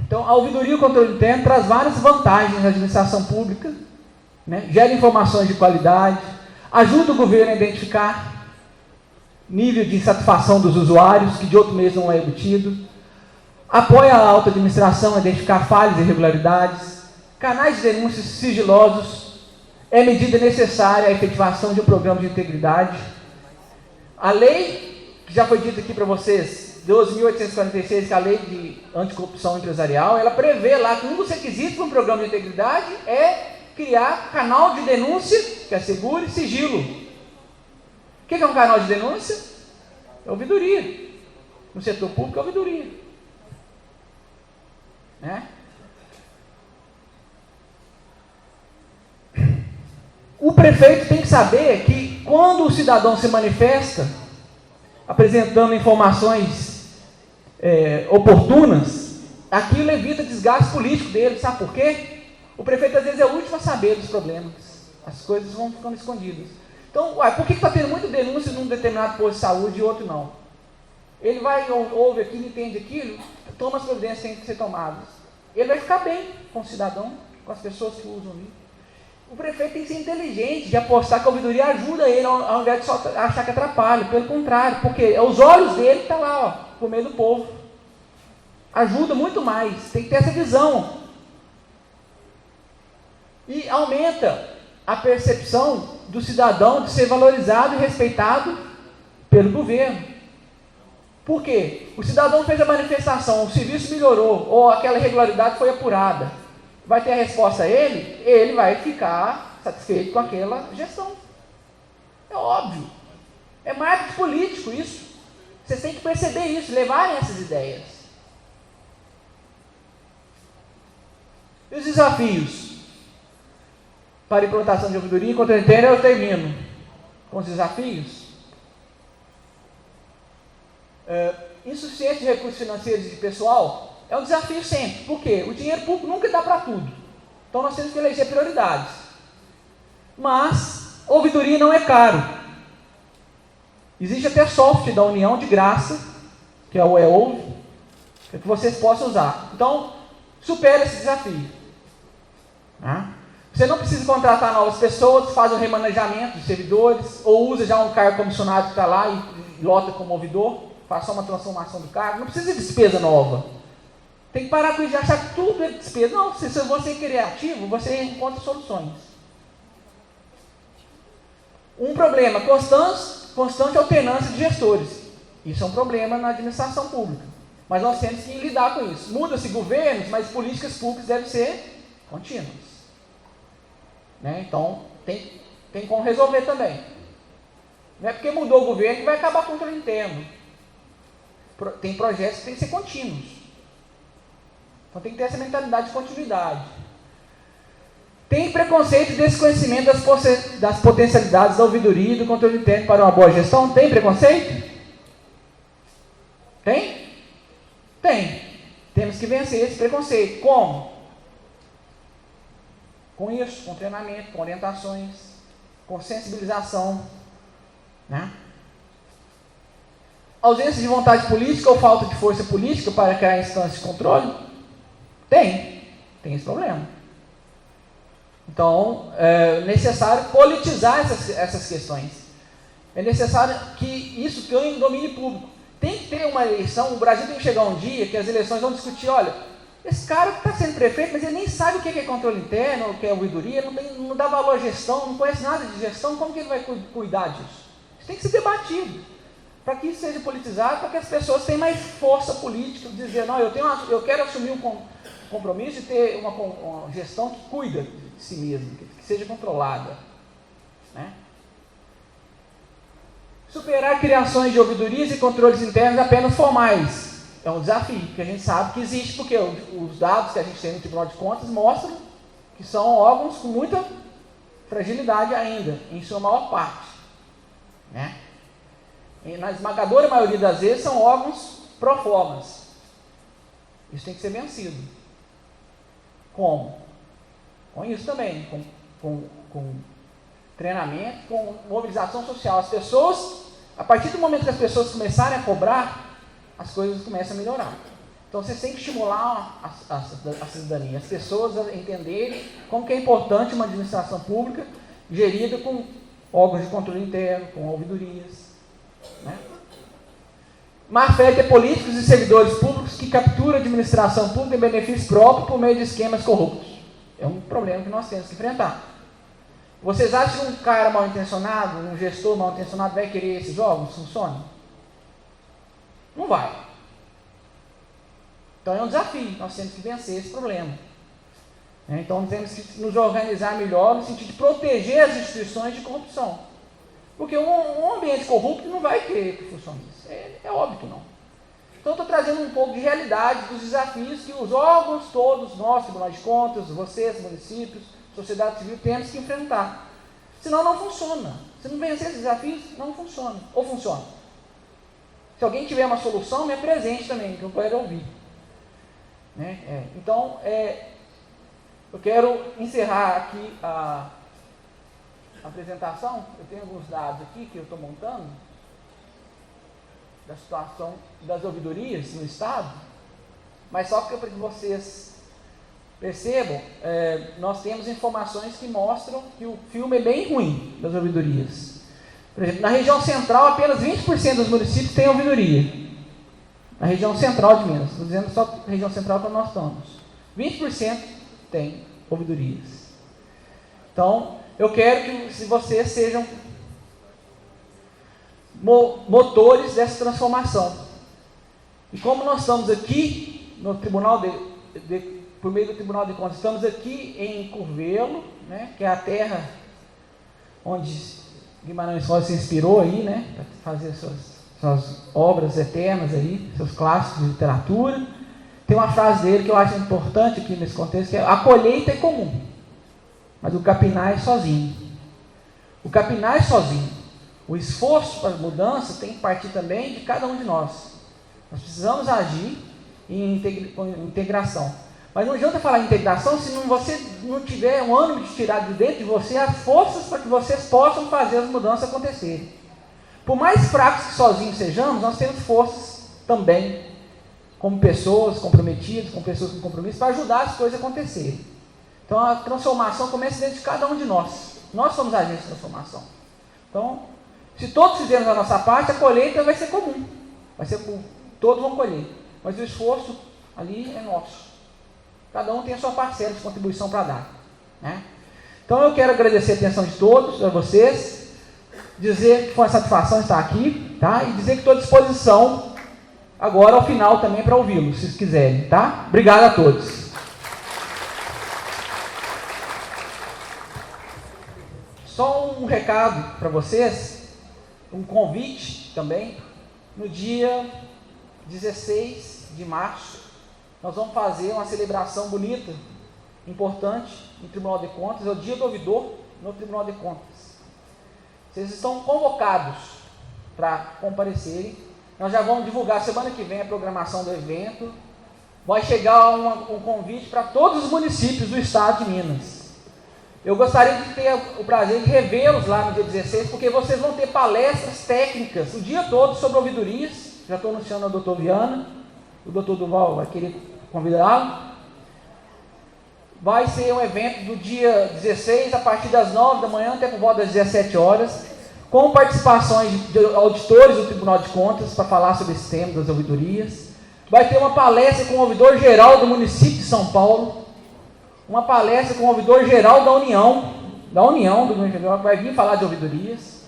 Então, a ouvidoria e o controle interno traz várias vantagens na administração pública, né? Gera informações de qualidade, ajuda o governo a identificar nível de insatisfação dos usuários, que de outro mês não é obtido, apoia a alta administração a identificar falhas e irregularidades, canais de denúncias sigilosos, é medida necessária a efetivação de um programa de integridade. A lei, que já foi dita aqui para vocês, 12.846, que é a lei de anticorrupção empresarial, ela prevê lá que um dos requisitos para um programa de integridade é criar canal de denúncia que assegure sigilo. O que é um canal de denúncia? É ouvidoria. No setor público é ouvidoria. Né? O prefeito tem que saber que quando o cidadão se manifesta apresentando informações oportunas, aquilo evita desgaste político dele. Sabe por quê? O prefeito às vezes é o último a saber dos problemas. As coisas vão ficando escondidas. Então, por que está tendo muita denúncia num determinado posto de saúde e outro não? Ele vai, ouve aquilo, entende aquilo, toma as providências que têm que ser tomadas. Ele vai ficar bem com o cidadão, com as pessoas que usam ali. O prefeito tem que ser inteligente de apostar que a ouvidoria ajuda ele, ao invés de só achar que atrapalha. Pelo contrário, porque é os olhos dele que estão lá, ó, por meio do povo. Ajuda muito mais, tem que ter essa visão. E aumenta a percepção do cidadão de ser valorizado e respeitado pelo governo. Por quê? O cidadão fez a manifestação, o serviço melhorou, ou aquela irregularidade foi apurada. Vai ter a resposta a ele, ele vai ficar satisfeito com aquela gestão. É óbvio. É marketing político isso. Vocês têm que perceber isso, levarem essas ideias. E os desafios para a implantação de ouvidoria e controle interno, eu termino com os desafios. Insuficiência de recursos financeiros e de pessoal é um desafio sempre. Por quê? O dinheiro público nunca dá para tudo. Então nós temos que eleger prioridades. Mas ouvidoria não é caro. Existe até software da União de graça, que é o eOuve, que vocês possam usar. Então, supere esse desafio. Você não precisa contratar novas pessoas, faz o remanejamento de servidores, ou usa já um cargo comissionado que está lá e lota como ouvidor, faz só uma transformação do cargo. Não precisa de despesa nova. Tem que parar com isso de achar que tudo é despesa. Não, se você é criativo, você encontra soluções. Um problema, constante alternância de gestores. Isso é um problema na administração pública. Mas nós temos que lidar com isso. Muda-se governos, mas políticas públicas devem ser contínuas. Né? Então, tem como resolver também. Não é porque mudou o governo que vai acabar com o controle interno. Tem projetos que têm que ser contínuos. Então tem que ter essa mentalidade de continuidade. Tem preconceito e desconhecimento das potencialidades da ouvidoria e do controle interno para uma boa gestão? Tem preconceito? Tem? Tem. Temos que vencer esse preconceito. Como? Com isso, com treinamento, com orientações, com sensibilização. Né? Ausência de vontade política ou falta de força política para criar instâncias de controle? Tem esse problema. Então, é necessário politizar essas questões. É necessário que isso ganhe um domínio público. Tem que ter uma eleição, o Brasil tem que chegar um dia que as eleições vão discutir, olha, esse cara que está sendo prefeito, mas ele nem sabe o que é controle interno, o que é ouvidoria, não dá valor à gestão, não conhece nada de gestão, como que ele vai cuidar disso? Isso tem que ser debatido, para que isso seja politizado, para que as pessoas tenham mais força política, de dizer, não, eu quero assumir um compromisso de ter uma gestão que cuida de si mesmo, que seja controlada. Né? Superar criações de ouvidorias e controles internos apenas formais. É um desafio, que a gente sabe que existe, porque os dados que a gente tem no Tribunal de Contas mostram que são órgãos com muita fragilidade ainda, em sua maior parte. Né? E na esmagadora maioria das vezes são órgãos proformas. Isso tem que ser vencido. Como? Com isso também, com treinamento, com mobilização social. As pessoas, a partir do momento que as pessoas começarem a cobrar, as coisas começam a melhorar. Então, vocês têm que estimular a cidadania, as pessoas a entenderem como que é importante uma administração pública gerida com órgãos de controle interno, com ouvidorias. Né? Má-fé de políticos e servidores públicos que capturam a administração pública em benefício próprio por meio de esquemas corruptos. É um problema que nós temos que enfrentar. Vocês acham que um cara mal intencionado, um gestor mal intencionado vai querer esses órgãos funcionem? Não vai. Então é um desafio, nós temos que vencer esse problema. Então temos que nos organizar melhor no sentido de proteger as instituições de corrupção. Porque um ambiente corrupto não vai querer que funcione isso. É óbvio que não. Então estou trazendo um pouco de realidade dos desafios que os órgãos todos, nós, Tribunal de Contas, vocês, municípios, sociedade civil, temos que enfrentar. Senão não funciona. Se não vencer esses desafios, não funciona. Ou funciona. Se alguém tiver uma solução, me apresente também, que eu quero ouvir. Né? Então, eu quero encerrar aqui a apresentação. Eu tenho alguns dados aqui que eu estou montando da situação das ouvidorias no Estado, mas só para que vocês percebam, nós temos informações que mostram que o filme é bem ruim das ouvidorias. Por exemplo, na região central, apenas 20% dos municípios têm ouvidoria. Na região central de Minas, estou dizendo só a região central que nós estamos. 20% tem ouvidorias. Então, eu quero que vocês sejam motores dessa transformação. E como nós estamos aqui no Tribunal por meio do Tribunal de Contas, estamos aqui em Curvelo, né, que é a terra onde Guimarães Rosa se inspirou aí, né, para fazer suas obras eternas aí, seus clássicos de literatura. Tem uma frase dele que eu acho importante aqui nesse contexto, que é: a colheita é comum, mas o capinar é sozinho. O capinar é sozinho. O esforço para a mudança tem que partir também de cada um de nós. Nós precisamos agir em integração. Mas não adianta falar em integração se você não tiver um ânimo de tirar de dentro de você as forças para que vocês possam fazer as mudanças acontecerem. Por mais fracos que sozinhos sejamos, nós temos forças também, como pessoas comprometidas, com pessoas com compromisso, para ajudar as coisas a acontecerem. Então a transformação começa dentro de cada um de nós. Nós somos agentes de transformação. Então, se todos fizermos a nossa parte, a colheita vai ser comum. Todos vão colher. Mas o esforço ali é nosso. Cada um tem a sua parcela de contribuição para dar, né? Então eu quero agradecer a atenção de todos, a vocês, dizer que foi uma satisfação estar aqui, tá? E dizer que estou à disposição agora ao final também para ouvi-los, se vocês quiserem, tá? Obrigado a todos. Só um recado para vocês, um convite também. No dia 16 de março, nós vamos fazer uma celebração bonita, importante, no Tribunal de Contas. É o dia do ouvidor no Tribunal de Contas. Vocês estão convocados para comparecerem. Nós já vamos divulgar semana que vem a programação do evento. Vai chegar um convite para todos os municípios do estado de Minas. Eu gostaria de ter o prazer de revê-los lá no dia 16, porque vocês vão ter palestras técnicas o dia todo sobre ouvidorias. Já estou anunciando ao doutor Viana, o doutor Duval vai querer convidá-lo. Vai ser um evento do dia 16, a partir das 9 da manhã até por volta das 17 horas, com participações de auditores do Tribunal de Contas para falar sobre esse tema das ouvidorias. Vai ter uma palestra com o ouvidor geral do município de São Paulo, uma palestra com o ouvidor geral da União do município, vai vir falar de ouvidorias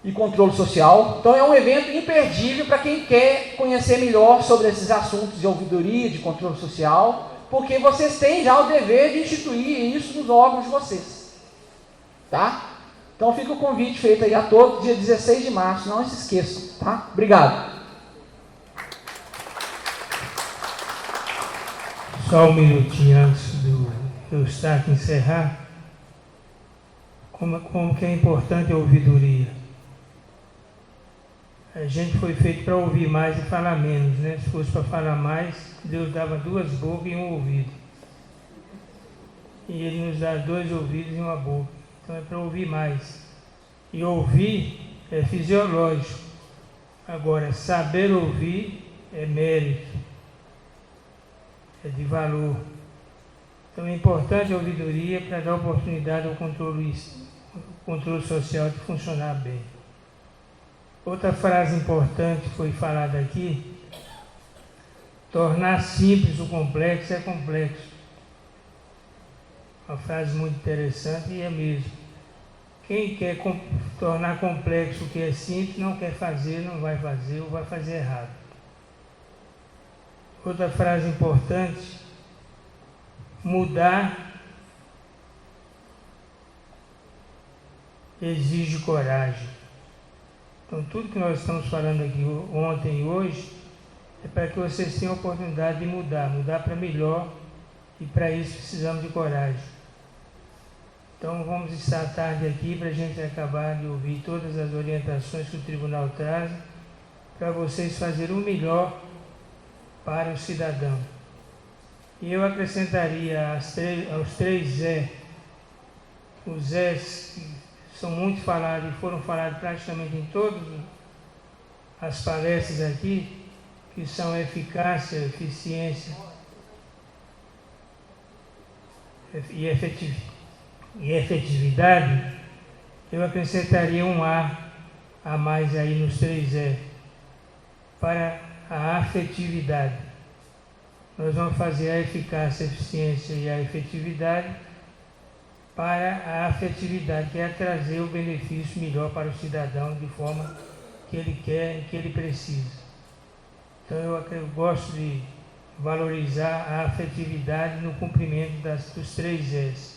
e controle social. Então é um evento imperdível para quem quer conhecer melhor sobre esses assuntos de ouvidoria, de controle social, porque vocês têm já o dever de instituir isso nos órgãos de vocês, tá? Então fica o convite feito aí a todos, dia 16 de março, não se esqueçam, tá? Obrigado. Só um minutinho antes do Eustáquio encerrar, como que é importante a ouvidoria. A gente foi feito para ouvir mais e falar menos, né? Se fosse para falar mais, Deus dava 2 bocas e um ouvido. E Ele nos dá 2 ouvidos e uma boca. Então é para ouvir mais. E ouvir é fisiológico. Agora, saber ouvir é mérito. É de valor. Então é importante a ouvidoria para dar oportunidade ao controle social de funcionar bem. Outra frase importante foi falada aqui: tornar simples o complexo é complexo. Uma frase muito interessante e é mesmo. Quem quer tornar complexo o que é simples, não quer fazer, não vai fazer ou vai fazer errado. Outra frase importante: mudar exige coragem. Então, tudo que nós estamos falando aqui ontem e hoje é para que vocês tenham a oportunidade de mudar para melhor, e para isso precisamos de coragem. Então, vamos estar tarde aqui para a gente acabar de ouvir todas as orientações que o Tribunal traz, para vocês fazerem o melhor para o cidadão. E eu acrescentaria aos 3 Zé, os Zés que são muito falados e foram falados praticamente em todas as palestras aqui, que são eficácia, eficiência e efetividade. Eu acrescentaria um a mais aí nos 3 Zé, para a afetividade. Nós vamos fazer a eficácia, a eficiência e a efetividade para a afetividade, que é trazer o benefício melhor para o cidadão de forma que ele quer e que ele precisa. Então eu gosto de valorizar a afetividade no cumprimento dos 3 Z's.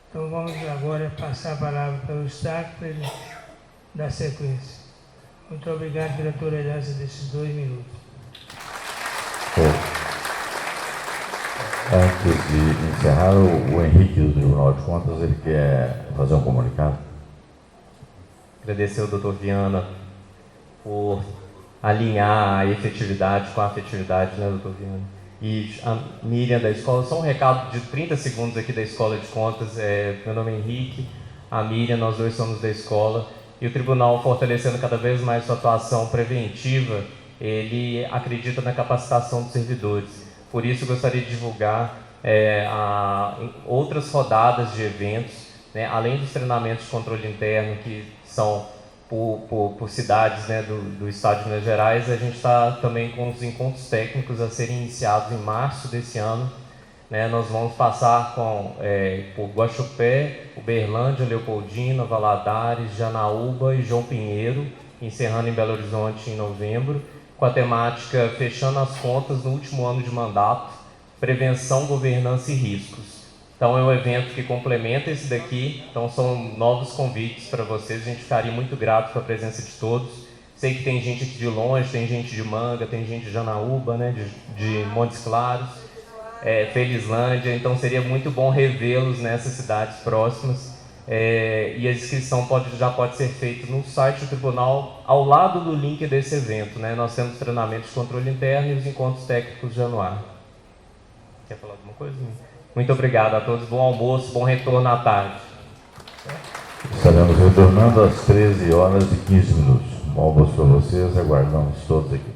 Então vamos agora passar a palavra para o Eustáquio para ele dar sequência. Muito obrigado pela tolerância desses 2 minutos. Antes de encerrar, o Henrique do Tribunal de Contas, ele quer fazer um comunicado. Agradecer ao doutor Viana por alinhar a efetividade com a afetividade, né, doutor Viana? E a Miriam da escola, só um recado de 30 segundos aqui da Escola de Contas. Meu nome é Henrique, a Miriam, nós 2 somos da escola, e o tribunal, fortalecendo cada vez mais sua atuação preventiva, ele acredita na capacitação dos servidores. Por isso, eu gostaria de divulgar outras rodadas de eventos, né, além dos treinamentos de controle interno que são por cidades, né, do estado de Minas Gerais. A gente está também com os encontros técnicos a serem iniciados em março desse ano. Né, nós vamos passar por Guaxupé, Uberlândia, Leopoldina, Valadares, Janaúba e João Pinheiro, encerrando em Belo Horizonte em novembro, com a temática Fechando as Contas no Último Ano de Mandato, Prevenção, Governança e Riscos. Então é um evento que complementa esse daqui, então são novos convites para vocês, a gente ficaria muito grato com a presença de todos. Sei que tem gente aqui de longe, tem gente de Manga, tem gente de Janaúba, né, de Montes Claros, Felizlândia, então seria muito bom revê-los nessas cidades próximas. E a inscrição já pode ser feita no site do tribunal, ao lado do link desse evento. Né? Nós temos treinamentos de controle interno e os encontros técnicos de januário. Quer falar alguma coisa? Muito obrigado a todos, bom almoço, bom retorno à tarde. Estaremos retornando às 13h15. Bom almoço para vocês, aguardamos todos aqui.